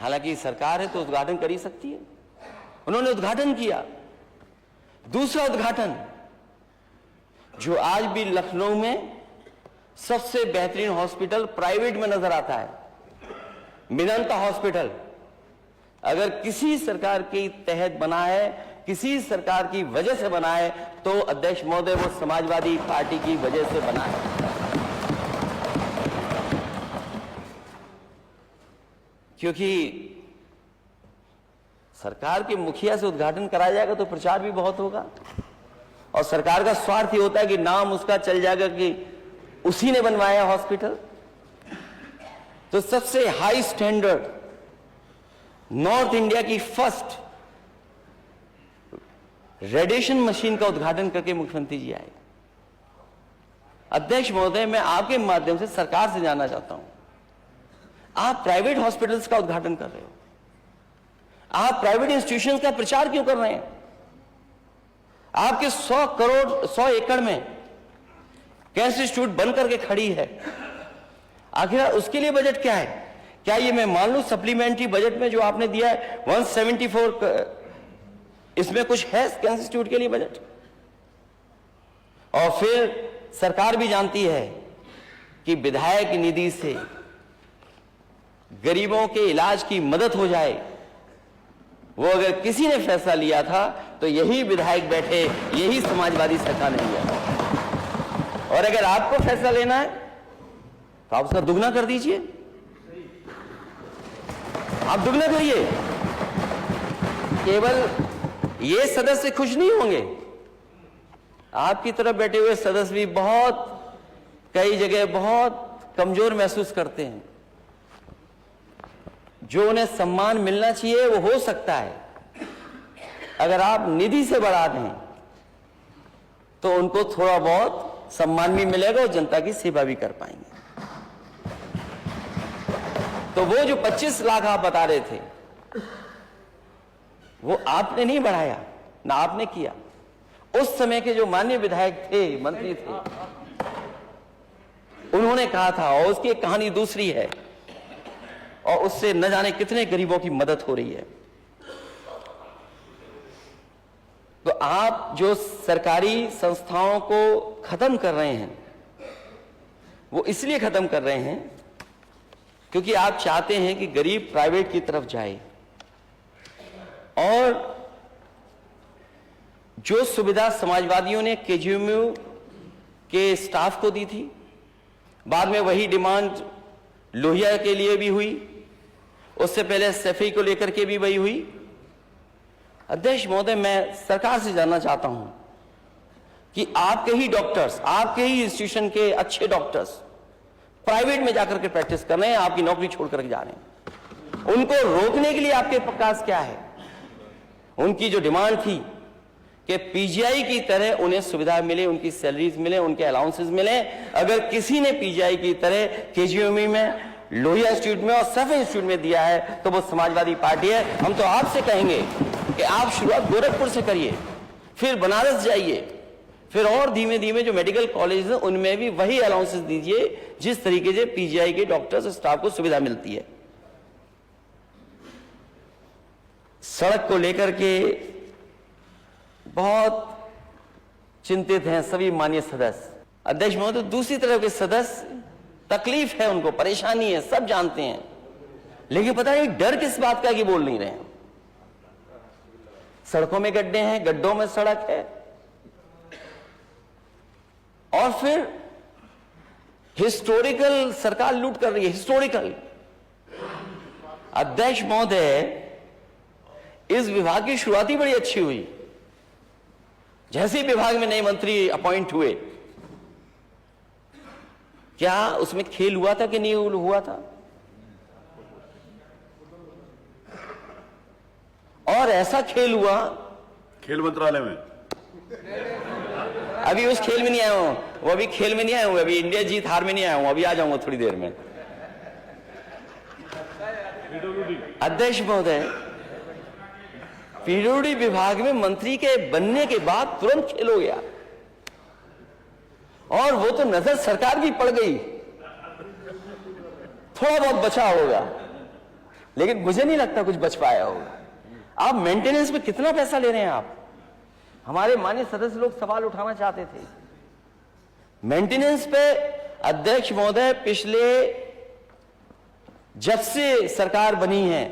हालांकि सरकार है तो उद्घाटन कर ही सकती है। उन्होंने उद्घाटन किया। दूसरा उद्घाटन, जो आज भी लखनऊ में सबसे बेहतरीन हॉस्पिटल प्राइवेट में नजर आता है, मेदांता हॉस्पिटल, अगर किसी सरकार के तहत बना है, किसी सरकार की वजह से बना है, तो अध्यक्ष महोदय वो समाजवादी पार्टी की वजह से बना है। क्योंकि सरकार के मुखिया से उद्घाटन कराया जाएगा तो प्रचार भी बहुत होगा, और सरकार का स्वार्थ ही होता है कि नाम उसका चल जाएगा कि उसी ने बनवाया हॉस्पिटल। तो सबसे हाई स्टैंडर्ड नॉर्थ इंडिया की फर्स्ट रेडिएशन मशीन का उद्घाटन करके मुख्यमंत्री जी आए। अध्यक्ष महोदय, मैं आपके माध्यम से सरकार से जानना चाहता हूं, आप प्राइवेट हॉस्पिटल्स का उद्घाटन कर रहे हो, आप प्राइवेट इंस्टीट्यूशंस का प्रचार क्यों कर रहे हैं? आपके 100 एकड़ में कैंसर इंस्टीट्यूट बन करके खड़ी है, आखिर उसके लिए बजट क्या है? क्या ये मैं मान लूं सप्लीमेंट्री बजट में जो आपने दिया है 174, इसमें कुछ है कैंसर इंस्टीट्यूट के लिए बजट? और फिर सरकार भी जानती है कि विधायक निधि से गरीबों के इलाज की मदद हो जाए, वो अगर किसी ने फैसला लिया था तो यही विधायक बैठे, यही समाजवादी सरकार ने लिया था। और अगर आपको फैसला लेना है तो आप उसका दुगना कर दीजिए, आप दुगना करिए। केवल ये सदस्य खुश नहीं होंगे, आपकी तरफ बैठे हुए सदस्य भी बहुत कई जगह बहुत कमजोर महसूस करते हैं। जो उन्हें सम्मान मिलना चाहिए वो हो सकता है, अगर आप निधि से बढ़ा दें तो उनको थोड़ा बहुत सम्मान भी मिलेगा और जनता की सेवा भी कर पाएंगे। तो वो जो 25 लाख आप बता रहे थे, वो आपने नहीं बढ़ाया, ना आपने किया। उस समय के जो माननीय विधायक थे, मंत्री थे, उन्होंने कहा था, और उसकी एक कहानी दूसरी है, और उससे न जाने कितने गरीबों की मदद हो रही है। तो आप जो सरकारी संस्थाओं को खत्म कर रहे हैं, वो इसलिए खत्म कर रहे हैं क्योंकि आप चाहते हैं कि गरीब प्राइवेट की तरफ जाए, और जो सुविधा समाजवादियों ने केजीएमयू के स्टाफ को दी थी, बाद में वही डिमांड लोहिया के लिए भी हुई, उससे पहले सैफई को लेकर के भी वही हुई। अध्यक्ष महोदय, मैं सरकार से जानना चाहता हूं कि आपके ही डॉक्टर्स, आपके ही इंस्टीट्यूशन के अच्छे डॉक्टर्स प्राइवेट में जाकर के प्रैक्टिस कर रहे हैं, आपकी नौकरी छोड़ करके जा रहे हैं। उनको रोकने के लिए आपके पास क्या है? उनकी जो डिमांड थी कि पीजीआई की तरह उन्हें सुविधा मिले, उनकी सैलरीज मिले, उनके अलाउंसेस मिले। अगर किसी ने पीजीआई की तरह केजीएमयू में, लोहिया इंस्टीट्यूट में और सैफई इंस्टीट्यूट में दिया है तो वो समाजवादी पार्टी है। हम तो आपसे कहेंगे कि आप शुरुआत गोरखपुर से करिए, फिर बनारस जाइए, फिर और धीमे धीमे जो मेडिकल कॉलेज हैं उनमें भी वही अलाउंसेस दीजिए जिस तरीके से पीजीआई के डॉक्टर्स स्टाफ को सुविधा मिलती है। सड़क को लेकर के बहुत चिंतित हैं सभी माननीय सदस्य। अध्यक्ष महोदय, दूसरी तरफ के सदस्य तकलीफ है, उनको परेशानी है, सब जानते हैं, लेकिन पता नहीं डर किस बात का कि बोल नहीं रहे हैं। सड़कों में गड्ढे हैं, गड्ढों में सड़क है, और फिर हिस्टोरिकल सरकार लूट कर रही है, हिस्टोरिकल। अध्यक्ष महोदय, इस विभाग की शुरुआत ही बड़ी अच्छी हुई। जैसे ही विभाग में नए मंत्री अपॉइंट हुए, क्या उसमें खेल हुआ था कि नहीं हुआ था? और ऐसा खेल हुआ, खेल मंत्रालय में। अभी उस खेल में नहीं आया हूं, वो अभी खेल में नहीं आया हूं, अभी इंडिया जीत हार में नहीं आया हूं, अभी आ जाऊंगा थोड़ी देर में। अध्यक्ष महोदय, पीडब्ल्यूडी विभाग में मंत्री के बनने के बाद तुरंत खेल हो गया, और वो तो नजर सरकार की पड़ गई, थोड़ा बहुत बचा होगा, लेकिन मुझे नहीं लगता कुछ बच पाया होगा। आप मेंटेनेंस पे कितना पैसा ले रहे हैं आप? हमारे माननीय सदस्य लोग सवाल उठाना चाहते थे। मेंटेनेंस पे अध्यक्ष महोदय, पिछले जब से सरकार बनी है